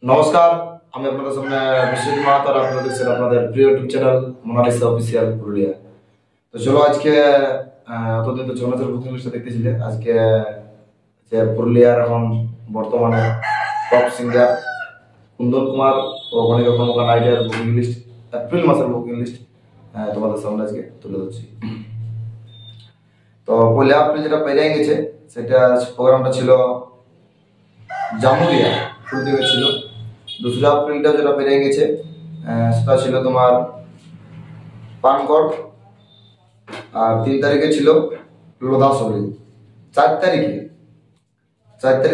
নমস্কার, আমি আপনাদের সামনে বিশ্বজিৎ মাহাতো। আপনারা দেখছেন আপনাদের প্রিয় YouTube channel Monalisa official Purulia. তো চলো আজকে এতদিন তো জনতার বুকিং লিস্টটা দেখতেছিলে। আজকে যে পুরুলিয়ার এখন বর্তমানে টপ সিঙ্গার কুন্দন কুমার ও গণিকা কর্মকার নাইটের বুকিং লিস্ট, এপ্রিল মাসের বুকিং লিস্ট তোমাদের সামনে আজকে তুলে ধরছি। তো 1 এপ্রিল যেটা পেরিয়ে গেছে সেটা প্রোগ্রামটা ছিল জামুরিয়া ফুলদিকে ছিল। 2 এপ্রিলটা যেটা পেরিয়ে গেছে সেটা ছিল তোমার পানগড়। আর 3 তারিখে ছিল লোধাসলি। 4 তারিখ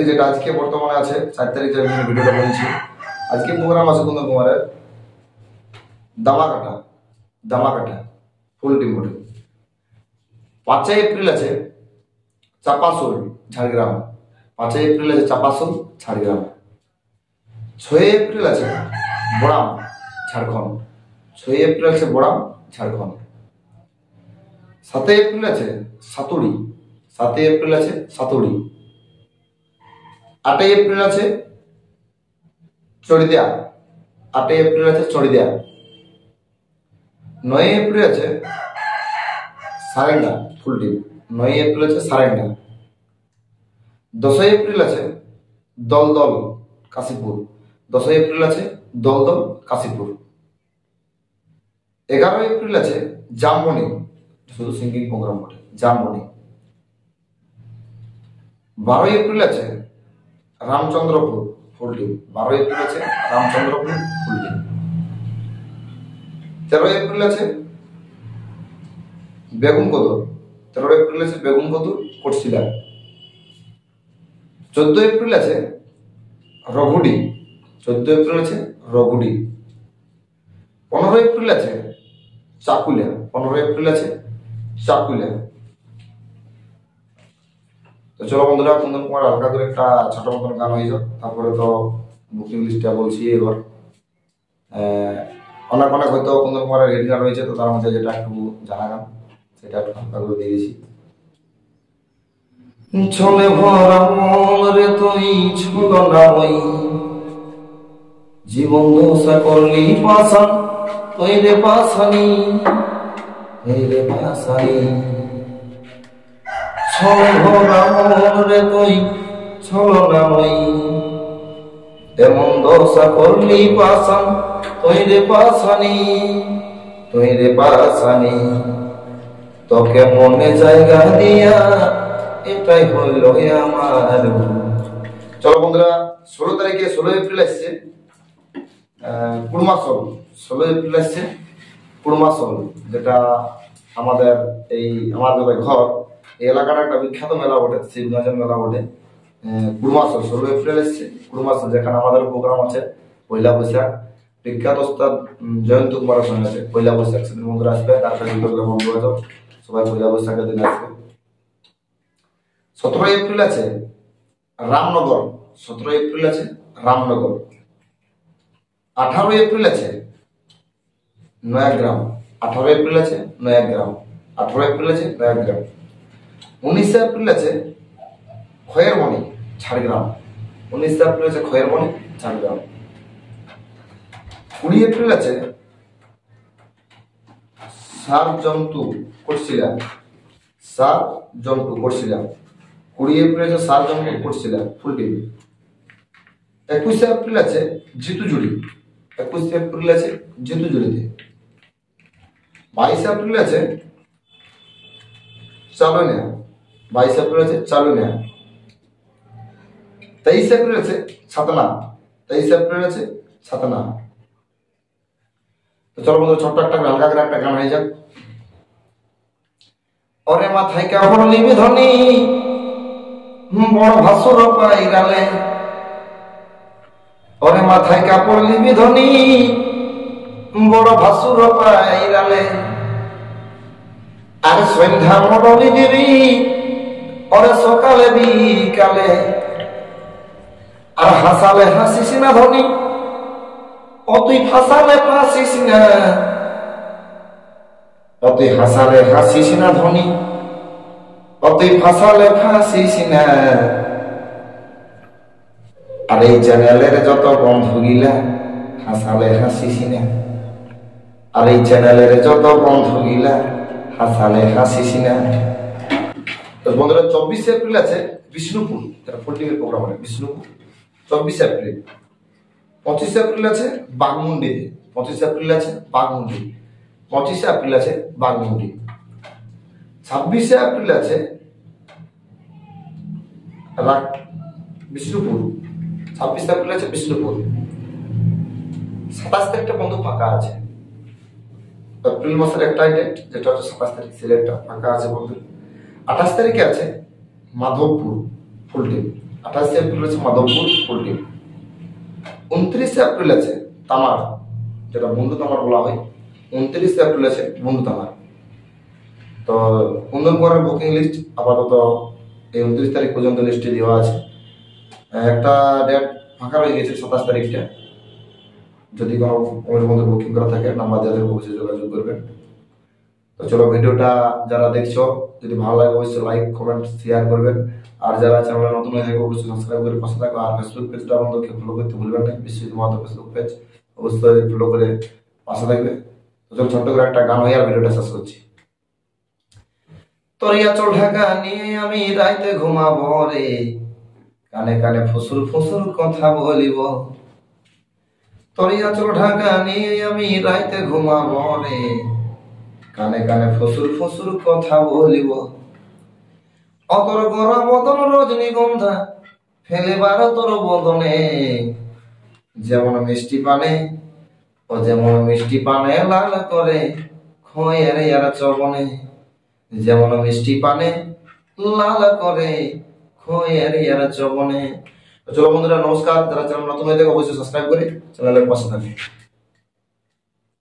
যেটা আজকে বর্তমানে আছে, 4 তারিখ যে ভিডিওটা বলছি, আজকে প্রোগ্রাম আছে কুন্দন কুমারের দামাকাটা ফুল টিম হোটেল। 5 এপ্রিল আছে চাপাসুল ঝাড়গ্রাম। 5 এপ্রিল আছে চাপাসুল ঝাড়গ্রাম। 6 এপ্রিল আছে বড়াম ঝাড়খণ্ড। 6 এপ্রিল আছে বড়াম ঝাড়খণ্ড। 7 এপ্রিল আছে সাতুড়ি। 7 এপ্রিল আছে সাতুড়ি। 8 এপ্রিল আছে চড়িদিয়া। 8 এপ্রিল আছে চড়িদিয়া। 9 এপ্রিল আছে সারেঙ্গা ফুল টিম। 9 এপ্রিল আছে সারেঙ্গা। 10 এপ্রিল আছে দলদল কাশীপুর। 10 এপ্রিল আছে দলদল কাশীপুর। 11 এপ্রিল আছে জামবনি, শুধু সিঙ্গিং প্রোগ্রাম বটে, জামবনি। 12 এপ্রিল আছে রামচন্দ্রপুর ফুল টিম। 12 এপ্রিল আছে রামচন্দ্রপুর ফুল টিম। 13 এপ্রিল আছে বেগুনকদর। 13 এপ্রিল আছে বেগুনকদর কোটশিলা। 14 এপ্রিল আছে রঘুডি। 14 এপ্রিল আছে রঘুডি। 15 এপ্রিল আছে চাকুলিয়া। 15 এপ্রিল আছে চাকুলিয়া। তো চলো বন্ধুরা, কুন্দন কুমার হালকা করে একটা ছোট মতন গান হয়ে যাক, তারপরে তো বুকিং লিস্টটা বলছি। এবার অনেক হয়তো কুন্দন কুমারের রেড গান রয়েছে, তো তার মধ্যে যেটা একটু জানা গান সেটা একটু হালকা করে দিয়ে দিয়েছি। ছলে ভরা মন রে তুই ছল না ওই, জীবন দোষা করলি পাশান তুই রে পাশানি, এই রে পাশানি। ছলে ভরা মন রে তুই ছল না ওই, এমন দোষা করলি পাশান তুই রে পাশানি, তুই রে পাশানি। তোকে মনে জায়গা দিয়া এটাই হইল আমার। চলো বন্ধুরা, 16 তারিখে 16 এপ্রিল আসছে কুড়মাসল। 16 এপ্রিল আসছে কুড়মাসল, যেটা আমাদের এই আমার যেটা ঘর এই এলাকার একটা বিখ্যাত মেলা বটে, শিবগঞ্জের মেলা বটে কুড়মাসল। 16 এপ্রিল আসছে কুড়মাসল, যেখানে আমাদের প্রোগ্রাম আছে পয়লা বৈশাখ। বিখ্যাত ওস্তাদ জয়ন্ত কুমারের সঙ্গে আছে পয়লা বৈশাখ। সেদিন বন্ধুরা আসবে, তারপরে বন্ধু বান্ধব সবাই পয়লা বৈশাখের দিন আসবে। 17 এপ্রিল আছে রামনগর। 17 এপ্রিল আছে রামনগর। 18 এপ্রিল আছে নয়াগ্রাম। 18 এপ্রিল আছে নয়াগ্রাম। 18 এপ্রিল আছে নয়াগ্রাম। 19 এপ্রিল আছে খয়েরবনি ঝাড়গ্রাম। 19 এপ্রিল আছে খয়েরবনি ঝাড়গ্রাম। 20 এপ্রিল আছে সারজন্তু কোটশিলা। 20 এপ্রিল আছে সারজন্তু কোটশিলা ফুল টিম। 21 এপ্রিল আছে জিতুজুড়ি। 21 এপ্রিল আছে জিতুজুড়িতে। 22 এপ্রিল আছে চালুনিয়া। 22 এপ্রিল আছে চালুনিয়া। 23 এপ্রিল আছে ছাতনা। 23 এপ্রিল আছে ছাতনা। তো চলো বন্ধু, ছোট্ট একটা হালকা করে একটা গান হয়ে যাক। ওরে মাথায় কাপড় নিবি ধনী, বড় ভাসুর পাইরালে। ওরে মাথায় কাপড় নিবি ধনী, বড় ভাসুর পাইরালে। আর সন্ধ্যা মরলি দিবি ওরে সকালে বিকালে। আর হাসালে হাসিস না ধনী, ও তুই ফাঁসালে ফাঁসিস না। ও তুই হাসালে হাসিস না ধনী, ও তুই ফাঁসালে ফাঁসিস না। আর এই চ্যানেলের যত বন্ধুগিলা হাসালে হাসিস না, আর এই চ্যানেলের যত বন্ধুগিলা হাসালে হাসিস না। তো বন্ধুরা 24 এপ্রিল আছে বিষ্ণুপুর, যারা ফোল্ডিং এর প্রোগ্রাম হয় বিষ্ণুপুর 24 এপ্রিল। 25 এপ্রিল আছে বাগমুন্ডিতে, 25 এপ্রিল আছে বাগমুন্ডি, 25 এপ্রিল আছে বাগমুন্ডি। 26 এপ্রিল আছে বিষ্ণুপুর, 26 এপ্রিল আছে বিষ্ণুপুর। 27 তারিখটা বন্ধু ফাঁকা আছে, এপ্রিল মাসের একটাই ডেট যেটা হচ্ছে 27 তারিখ, সিলেটটা ফাঁকা আছে বন্ধু। 28 তারিখে আছে মাধবপুর ফুল টিম, 28 এপ্রিল আছে মাধবপুর ফুল টিম। 29 এপ্রিল আছে তামার, যেটা বন্ধু তামার বলা হয়, 29 এপ্রিল আছে বন্ধু তামার। তো কুন্দনপুরের বুকিং লিস্ট আপাতত এই 29 তারিখ পর্যন্ত লিস্টে দেওয়া আছে। একটা ডেট ফাঁকা রয়ে গেছে 27 তারিখটা, যদি কোনো কমের মধ্যে বুকিং করা থাকে নাম্বার দেওয়া থাকবে, অবশ্যই যোগাযোগ করবেন। তো চলো ভিডিওটা যারা দেখছো যদি ভালো লাগে অবশ্যই লাইক কমেন্ট শেয়ার করবেন, আর যারা চ্যানেলে নতুন হয়ে থাকবে অবশ্যই সাবস্ক্রাইব করে পাশে থাকো। আর ফেসবুক পেজটা আমাদেরকে ফলো করতে ভুলবেন না, বিশ্বজিৎ মাহাতো ফেসবুক পেজ অবশ্যই ফলো করে পাশে থাকবে। তো চলো ছোট্ট করে একটা গান হয়ে আর ভিডিওটা শেষ করছি। তরিয়া চল ঢাকা নিয়ে আমি রাইতে ঘুমাবো রে, কানে কানে ফুসুর ফুসুর কথা বলিব। তরিয়া চল ঢাকা নিয়ে আমি রাইতে ঘুমাবো রে, কানে কানে ফুসুর ফুসুর কথা বলিব। অতর গড়া বদন রজনীগন্ধা ফেলেবার তোর বদনে, যেমন মিষ্টি পানে ও যেমন মিষ্টি পানে লাল করে খয়ের ইয়ারা চবনে, যেমন মিষ্টি পানে লাল করে খয়ের ইয়ারা চবনে। চলো বন্ধুরা নমস্কার, যারা চ্যানেল নতুন হয়ে থাকে অবশ্যই সাবস্ক্রাইব করে চ্যানেলের পাশে থাকবে।